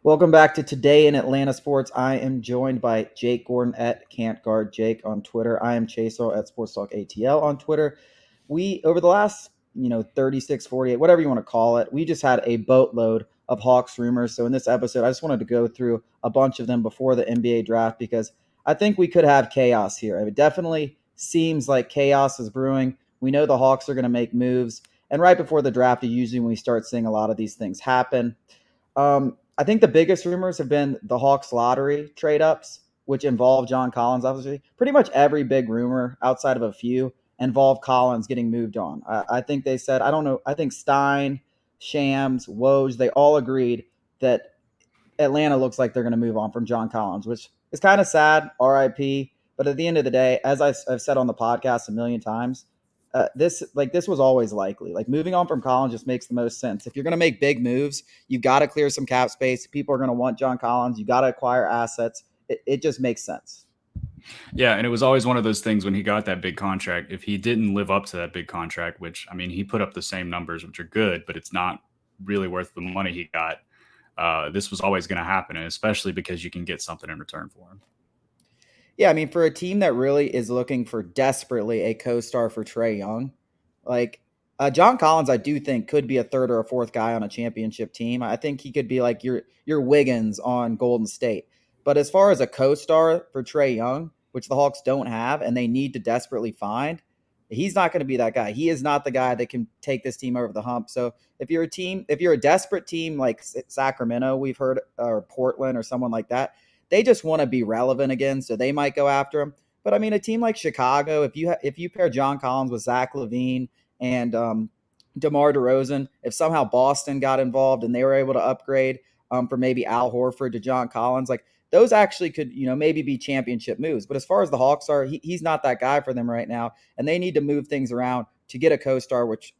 Welcome back to Today in Atlanta Sports. I am joined by Jake Gordon at Can't Guard Jake on Twitter. I am Chaso at Sports Talk ATL on Twitter. We, over the last, 36, 48, whatever you want to call it, we just had a boatload of Hawks rumors. So in this episode, I just wanted to go through a bunch of them before the NBA draft because I think we could have chaos here. It definitely seems like chaos is brewing. We know the Hawks are going to make moves. And right before the draft, usually when we start seeing a lot of these things happen. I think the biggest rumors have been the Hawks lottery trade ups, which involve John Collins. Obviously, pretty much every big rumor outside of a few involved Collins getting moved on. I think they said, I don't know, I think Stein, Shams, Woj, they all agreed that Atlanta looks like they're going to move on from John Collins, which is kind of sad, RIP. But at the end of the day, as I've said on the podcast a million times, this was always likely. Like moving on from Collins just makes the most sense. If you're going to make big moves, you've got to clear some cap space. People are going to want John Collins. You got to acquire assets. It just makes sense. Yeah, and it was always one of those things when he got that big contract. If he didn't live up to that big contract, which I mean, he put up the same numbers, which are good, but it's not really worth the money he got. This was always going to happen, and especially because you can get something in return for him. Yeah, I mean, for a team that really is looking for desperately a co-star for Trae Young, like John Collins, I do think could be a third or a fourth guy on a championship team. I think he could be like your Wiggins on Golden State. But as far as a co-star for Trae Young, which the Hawks don't have and they need to desperately find, he's not going to be that guy. He is not the guy that can take this team over the hump. So if you're a desperate team like Sacramento, we've heard, or Portland or someone like that, they just want to be relevant again, so they might go after him. But I mean, a team like Chicago, if you pair John Collins with Zach LaVine and DeMar DeRozan, if somehow Boston got involved and they were able to upgrade from maybe Al Horford to John Collins, like those actually could maybe be championship moves. But as far as the Hawks are, he's not that guy for them right now, and they need to move things around to get a co-star, which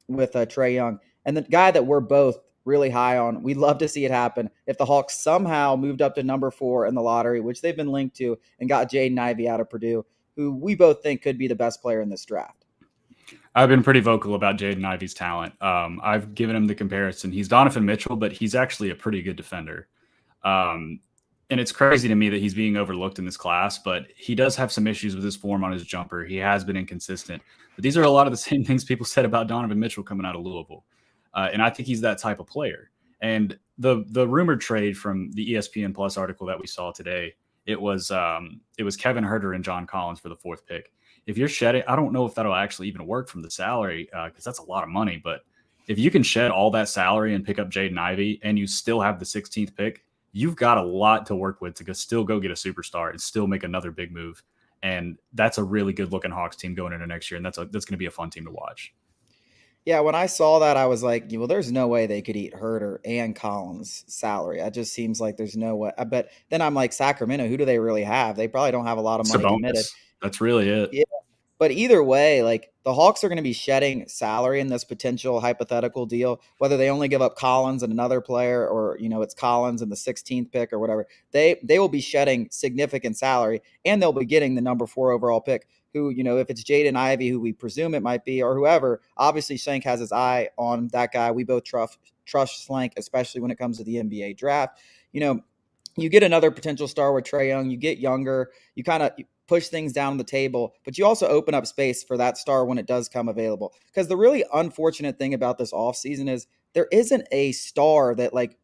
with Trae Young and the guy that we're both really high on. We'd love to see it happen if the Hawks somehow moved up to number 4 in the lottery, which they've been linked to, and got Jaden Ivey out of Purdue, who we both think could be the best player in this draft. I've been pretty vocal about Jaden Ivey's talent. I've given him the comparison. He's Donovan Mitchell, but he's actually a pretty good defender. And it's crazy to me that he's being overlooked in this class, but he does have some issues with his form on his jumper. He has been inconsistent. But these are a lot of the same things people said about Donovan Mitchell coming out of Louisville. And I think he's that type of player. And the rumored trade from the ESPN Plus article that we saw today, it was Kevin Huerter and John Collins for the 4th pick. If you're shedding, I don't know if that'll actually even work from the salary because that's a lot of money. But if you can shed all that salary and pick up Jaden Ivey and you still have the 16th pick, you've got a lot to work with to still go get a superstar and still make another big move. And that's a really good looking Hawks team going into next year. And that's going to be a fun team to watch. Yeah, when I saw that, I was like, well, there's no way they could eat Herter and Collins' salary. It just seems like there's no way. But then I'm like, Sacramento, who do they really have? They probably don't have a lot of money committed. Sabonis. That's really it. Yeah. But either way, like the Hawks are going to be shedding salary in this potential hypothetical deal, whether they only give up Collins and another player or, it's Collins and the 16th pick or whatever. They will be shedding significant salary and they'll be getting the number 4 overall pick who, if it's Jaden Ivey, who we presume it might be, or whoever, obviously Shank has his eye on that guy. We both trust Slank, especially when it comes to the NBA draft. You get another potential star with Trae Young, you get younger, you kind of push things down on the table, but you also open up space for that star when it does come available. Because the really unfortunate thing about this offseason is there isn't a star that like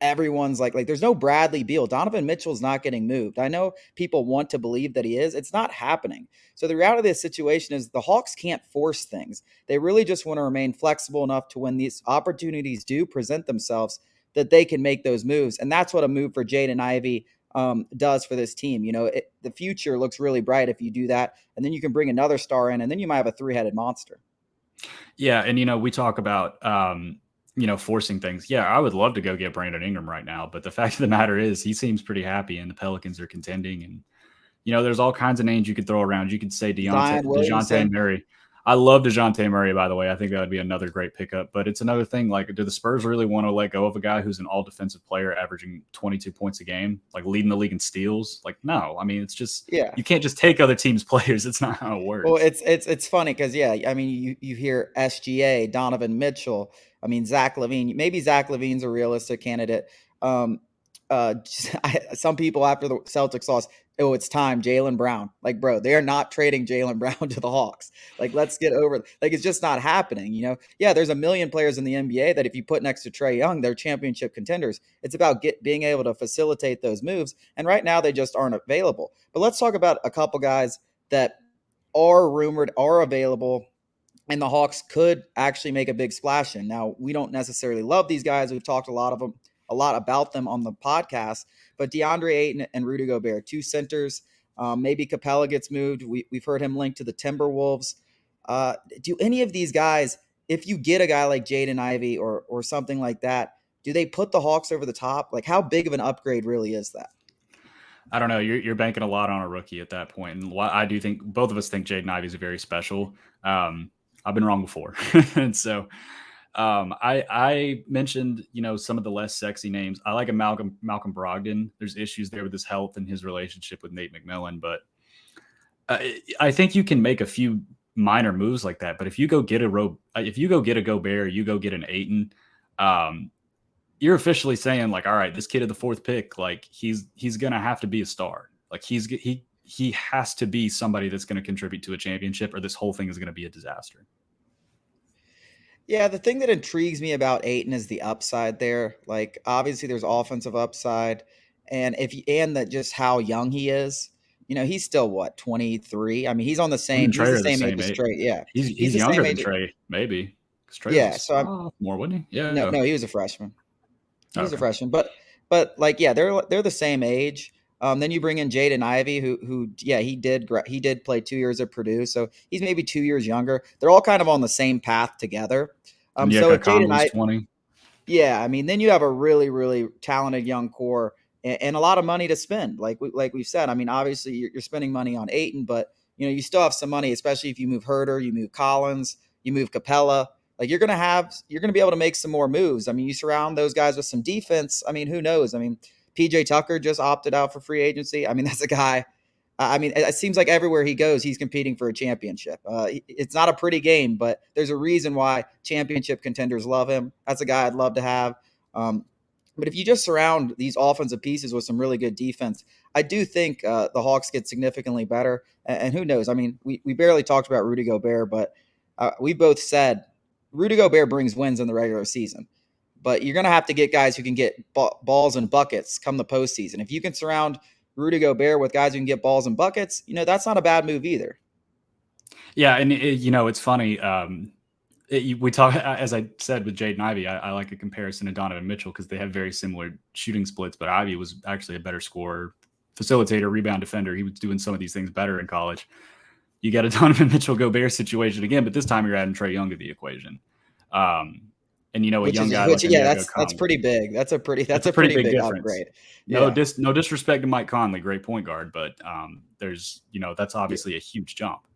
everyone's like there's no Bradley Beal. Donovan Mitchell's not getting moved. I know people want to believe that he is. It's not happening. So the reality of the situation is the Hawks can't force things. They really just want to remain flexible enough to when these opportunities do present themselves that they can make those moves. And that's what a move for Jaden Ivey does for this team. The future looks really bright if you do that. And then you can bring another star in and then you might have a 3-headed monster. Yeah. And, we talk about, forcing things. Yeah, I would love to go get Brandon Ingram right now. But the fact of the matter is he seems pretty happy and the Pelicans are contending. And, there's all kinds of names you could throw around. You could say DeJounte Murray. I love DeJounte Murray, by the way. I think that would be another great pickup. But it's another thing, like, do the Spurs really want to let go of a guy who's an all-defensive player averaging 22 points a game, like leading the league in steals? Like, no. I mean, it's just you can't just take other teams' players. It's not how it works. Well, it's funny because, I mean, you hear SGA, Donovan Mitchell, I mean, Zach LaVine. Maybe Zach LaVine's a realistic candidate. Um, some people after the Celtics lost, oh, it's time, Jaylen Brown. Like, bro, they are not trading Jaylen Brown to the Hawks. Like, let's get over. Like, it's just not happening. Yeah, there's a million players in the NBA that if you put next to Trae Young, they're championship contenders. It's about being able to facilitate those moves, and right now they just aren't available. But let's talk about a couple guys that are rumored, are available, and the Hawks could actually make a big splash in. Now, we don't necessarily love these guys. We've talked a lot about them on the podcast, but DeAndre Ayton and Rudy Gobert, two centers. Maybe Capella gets moved. We've heard him linked to the Timberwolves. Do any of these guys, if you get a guy like Jaden Ivey or something like that, do they put the Hawks over the top? Like, how big of an upgrade really is that? I don't know. You're banking a lot on a rookie at that point, and I do think both of us think Jaden Ivey is very special. I've been wrong before, and so I mentioned some of the less sexy names. I like a Malcolm Brogdon. There's issues there with his health and his relationship with Nate McMillan, but I think you can make a few minor moves like that. But if you go get a Gobert, you go get an Ayton. You're officially saying like, all right, this kid at the fourth pick, like he's gonna have to be a star. Like he has to be somebody that's going to contribute to a championship, or this whole thing is going to be a disaster. Yeah, the thing that intrigues me about Aiton is the upside there. Like, obviously, there's offensive upside, and that just how young he is. He's still what, 23? I mean, he's on the Him same. and He's Trey the are the same age same as age. Trey. Yeah, he's He's the same younger than age. Trey, maybe, because Trey was a Yeah, so sophomore, wasn't he? no, Yeah. no, he was a freshman. He was a Okay. freshman, but like, yeah, they're the same age. Then you bring in Jaden Ivey, who yeah, he did play 2 years at Purdue, so he's maybe 2 years younger. They're all kind of on the same path together. So Onyeka with Jaden Conley's I 20. Yeah, I mean, then you have a really, really talented young core and a lot of money to spend. Like we've said, I mean, obviously you're spending money on Aiton, but you still have some money, especially if you move Herter, you move Collins, you move Capella. Like you're gonna be able to make some more moves. I mean, you surround those guys with some defense. I mean, who knows? I mean, PJ Tucker just opted out for free agency. I mean, that's a guy. I mean, it seems like everywhere he goes, he's competing for a championship. It's not a pretty game, but there's a reason why championship contenders love him. That's a guy I'd love to have. Um, but if you just surround these offensive pieces with some really good defense, I do think the Hawks get significantly better. And who knows? I mean, we barely talked about Rudy Gobert, but we both said Rudy Gobert brings wins in the regular season. But you're going to have to get guys who can get balls and buckets come the postseason. If you can surround Rudy Gobert with guys who can get balls and buckets, that's not a bad move either. Yeah, and it's funny. We talk, as I said with Jaden Ivey. I like a comparison to Donovan Mitchell because they have very similar shooting splits, but Ivey was actually a better scorer, facilitator, rebound defender. He was doing some of these things better in college. You got a Donovan Mitchell Gobert situation again, but this time you're adding Trae Young to the equation. And a Which young is guy which like yeah, Onyeka that's Conley. pretty big. That's That's a a pretty pretty big big difference. upgrade. Yeah. No disrespect to Mike Conley, great point guard, but there's that's Yeah. obviously a huge jump.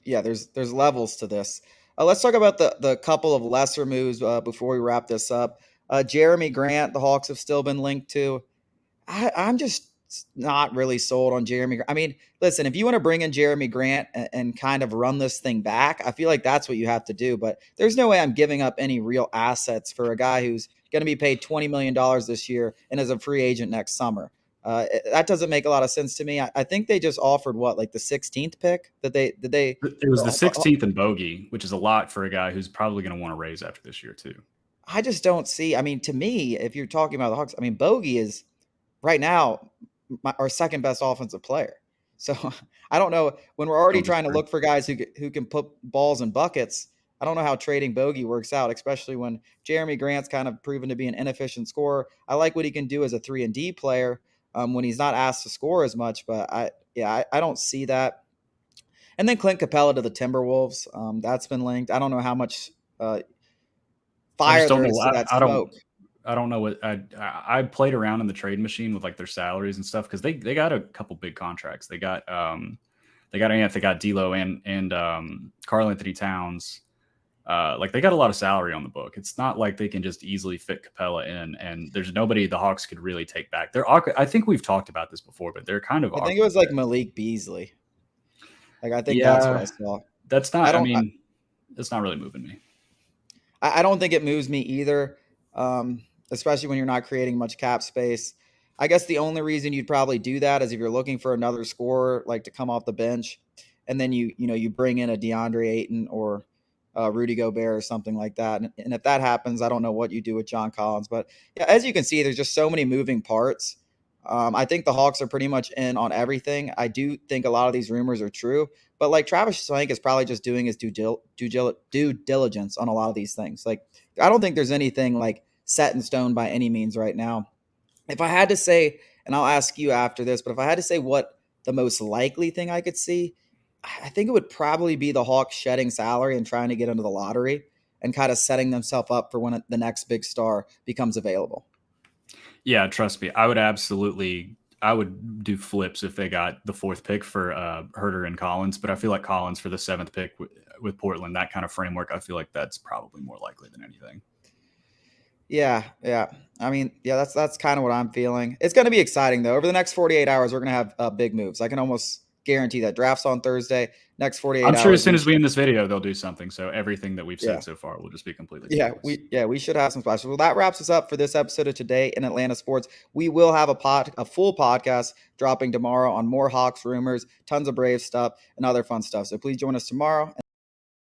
Yeah, there's levels to this. Let's talk about the couple of lesser moves before we wrap this up. Jeremy Grant, the Hawks have still been linked to. I'm just not really sold on Jeremy. I mean, listen, if you want to bring in Jeremy Grant and kind of run this thing back, I feel like that's what you have to do. But there's no way I'm giving up any real assets for a guy who's going to be paid $20 million this year and is a free agent next summer. That doesn't make a lot of sense to me. I think they just offered what, like the 16th pick that they did they. It was the 16th and bogey, which is a lot for a guy who's probably going to want to raise after this year too. I just don't see. I mean, to me, if you're talking about the Hawks, I mean, Bogey is right now our second best offensive player. So I don't know, when we're already Don't trying to disagree. look for guys who can put balls in buckets. I don't know how trading Bogey works out, especially when Jeremy Grant's kind of proven to be an inefficient scorer. I like what he can do as a 3-and-D player when he's not asked to score as much, but I don't see that. And then Clint Capella to the Timberwolves. That's been linked. I don't know how much I just fire don't there know. is to that I don't. smoke. I don't know what I played around in the trade machine with like their salaries and stuff because they got a couple big contracts. They got D'Lo and Karl Anthony Towns. Like they got a lot of salary on the book. It's not like they can just easily fit Capella in, and there's nobody the Hawks could really take back. They're awkward. I think we've talked about this before, but they're kind of I think it awkward was like there. Malik Beasley. Like, I think that's what Yeah, I saw. that's I not. I don't. mean, that's not really moving me. I don't think it moves me either. especially when you're not creating much cap space. I guess the only reason you'd probably do that is if you're looking for another scorer, like to come off the bench, and then you bring in a DeAndre Ayton or Rudy Gobert or something like that. And if that happens, I don't know what you do with John Collins. But yeah, as you can see, there's just so many moving parts. I think the Hawks are pretty much in on everything. I do think a lot of these rumors are true, but like Travis Swank is probably just doing his due diligence on a lot of these things. Like I don't think there's anything like set in stone by any means right now. If I had to say, and I'll ask you after this, but if I had to say what the most likely thing I could see, I think it would probably be the Hawks shedding salary and trying to get into the lottery and kind of setting themselves up for when the next big star becomes available. Yeah, trust me, I would do flips if they got the fourth pick for Herter and Collins, but I feel like Collins for the seventh pick with Portland, that kind of framework, I feel like that's probably more likely than anything. Yeah, yeah. I mean, yeah, that's kind of what I'm feeling. It's going to be exciting though. Over the next 48 hours, we're going to have big moves. I can almost guarantee that. Drafts on Thursday. Next 48 I'm sure as hours, soon as we end this video, they'll do something. So everything that we've yeah. said so far will just be completely Yeah, pointless. we should have some splashes. Well, that wraps us up for this episode of Today in Atlanta Sports. We will have a full podcast dropping tomorrow on more Hawks rumors, tons of Brave stuff, and other fun stuff. So please join us tomorrow.